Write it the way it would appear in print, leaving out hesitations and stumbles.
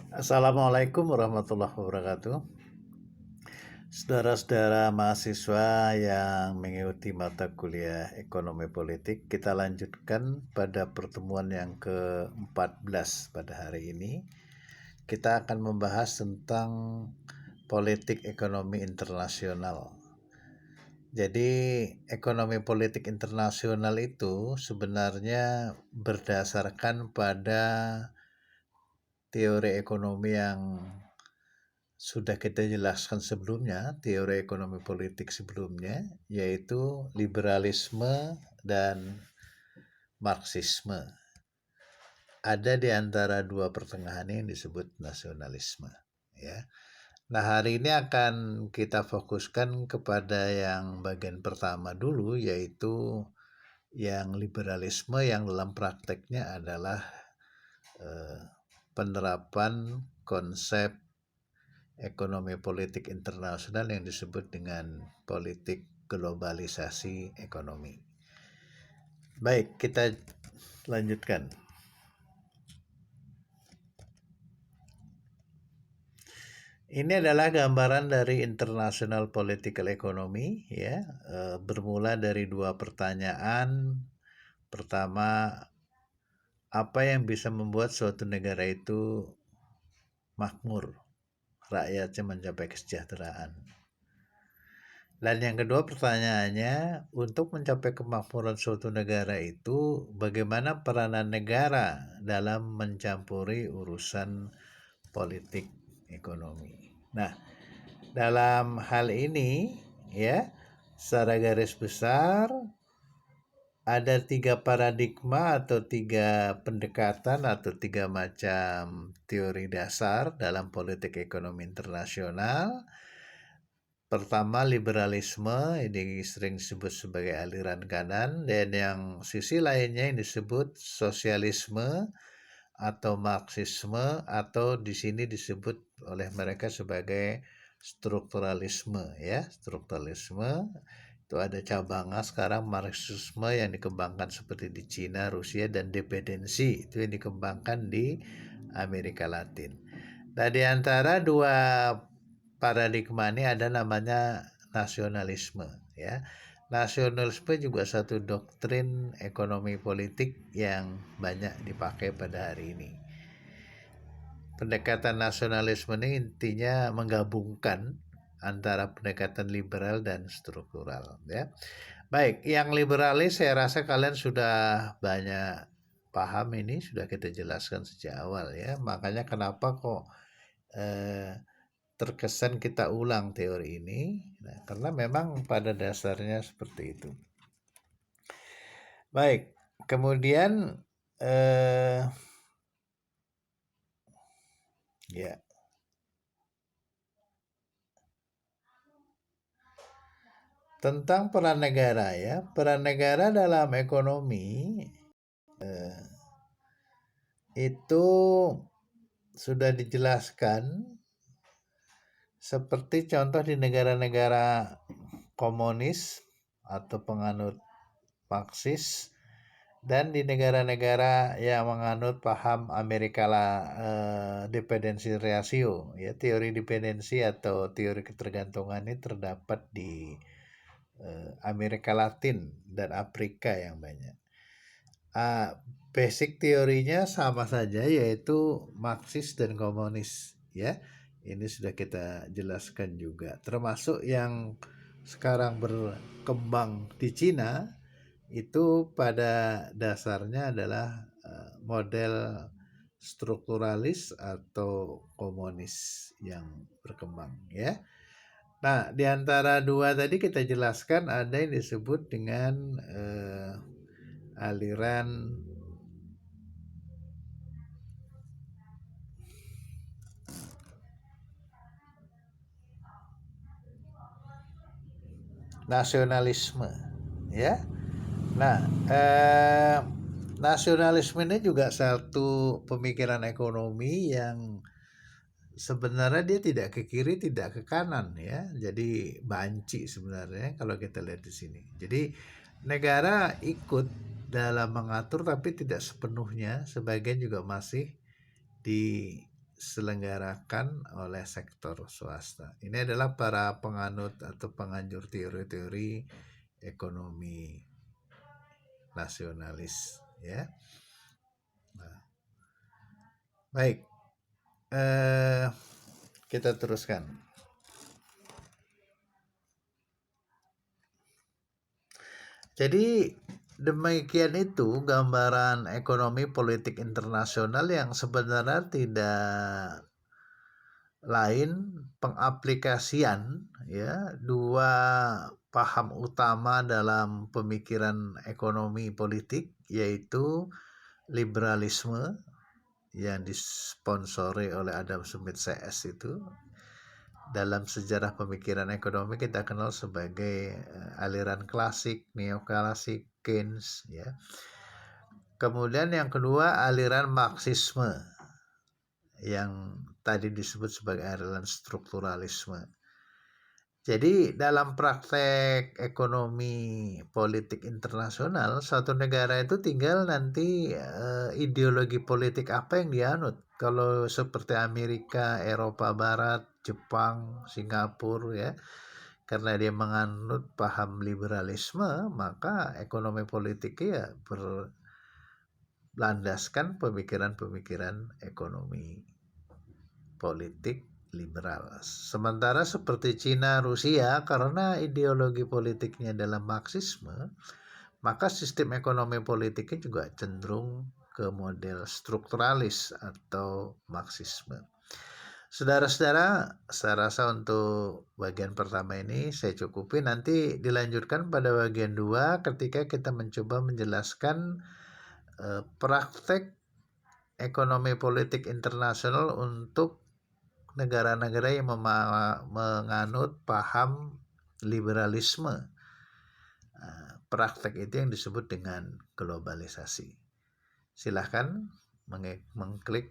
Assalamualaikum warahmatullahi wabarakatuh. Saudara-saudara mahasiswa yang mengikuti mata kuliah ekonomi politik, kita lanjutkan pada pertemuan yang ke-14 pada hari ini. Kita akan membahas tentang politik ekonomi internasional. Jadi, ekonomi politik internasional itu sebenarnya berdasarkan pada teori ekonomi yang sudah kita jelaskan sebelumnya, teori ekonomi politik sebelumnya, yaitu liberalisme dan Marxisme. Ada di antara dua pertengahan yang disebut nasionalisme. Ya. Nah, hari ini akan kita fokuskan kepada yang bagian pertama dulu, yaitu yang liberalisme yang dalam prakteknya adalah penerapan konsep ekonomi politik internasional yang disebut dengan politik globalisasi ekonomi. Baik, kita lanjutkan. Ini adalah gambaran dari international political economy, ya, bermula dari dua pertanyaan. Pertama, apa yang bisa membuat suatu negara itu makmur, rakyatnya mencapai kesejahteraan? Dan yang kedua pertanyaannya, untuk mencapai kemakmuran suatu negara itu, bagaimana peranan negara dalam mencampuri urusan politik ekonomi? Nah, dalam hal ini, ya, secara garis besar, ada tiga paradigma atau tiga pendekatan atau tiga macam teori dasar dalam politik ekonomi internasional. Pertama, liberalisme, ini sering disebut sebagai aliran kanan, dan yang sisi lainnya yang disebut sosialisme atau marxisme, atau di sini disebut oleh mereka sebagai strukturalisme, ya. Strukturalisme itu ada cabangnya sekarang, marxisme yang dikembangkan seperti di Cina, Rusia, dan dependensi itu yang dikembangkan di Amerika Latin. Nah, di antara dua paradigma ini ada namanya nasionalisme, ya. Nasionalisme juga satu doktrin ekonomi politik yang banyak dipakai pada hari ini. Pendekatan nasionalisme ini intinya menggabungkan antara pendekatan liberal dan struktural, ya. Baik, yang liberalis saya rasa kalian sudah banyak paham, ini sudah kita jelaskan sejak awal, ya. Makanya kenapa kok terkesan kita ulang teori ini, nah, karena memang pada dasarnya seperti itu. Baik, kemudian ya, tentang peran negara, ya, peran negara dalam ekonomi itu sudah dijelaskan seperti contoh di negara-negara komunis atau penganut Marxis, dan di negara-negara yang menganut paham Amerika dependensi ratio, ya, teori dependensi atau teori ketergantungan ini terdapat di Amerika Latin dan Afrika yang banyak. Basic teorinya sama saja, yaitu Marxis dan komunis, ya. Ini sudah kita jelaskan juga, termasuk yang sekarang berkembang di Cina itu pada dasarnya adalah model strukturalis atau komunis yang berkembang, ya. Nah, di antara dua tadi kita jelaskan ada yang disebut dengan aliran nasionalisme, ya. Nah, nasionalisme ini juga satu pemikiran ekonomi yang sebenarnya dia tidak ke kiri, tidak ke kanan, ya. Jadi banci sebenarnya kalau kita lihat di sini. Jadi negara ikut dalam mengatur tapi tidak sepenuhnya, sebagian juga masih di diselenggarakan oleh sektor swasta. Ini adalah para penganut atau penganjur teori-teori ekonomi nasionalis, ya. Nah, baik, kita teruskan. Jadi demikian itu gambaran ekonomi politik internasional yang sebenarnya tidak lain pengaplikasian ya dua paham utama dalam pemikiran ekonomi politik, yaitu liberalisme yang disponsori oleh Adam Smith CS. Itu dalam sejarah pemikiran ekonomi kita kenal sebagai aliran klasik, neoklasik, Keynes, ya. Kemudian yang kedua aliran Marxisme yang tadi disebut sebagai aliran strukturalisme. Jadi dalam praktek ekonomi politik internasional, suatu negara itu tinggal nanti ideologi politik apa yang dianut. Kalau seperti Amerika, Eropa Barat, Jepang, Singapura, ya, karena dia menganut paham liberalisme, maka ekonomi politiknya ya berlandaskan pemikiran-pemikiran ekonomi politik liberal. Sementara seperti Cina, Rusia, karena ideologi politiknya dalam Marxisme, maka sistem ekonomi politiknya juga cenderung ke model strukturalis atau Marxisme. Saudara-saudara, saya rasa untuk bagian pertama ini saya cukupi. Nanti dilanjutkan pada bagian 2 ketika kita mencoba menjelaskan praktek ekonomi politik internasional untuk negara-negara yang menganut paham liberalisme. Praktek itu yang disebut dengan globalisasi. Silahkan mengklik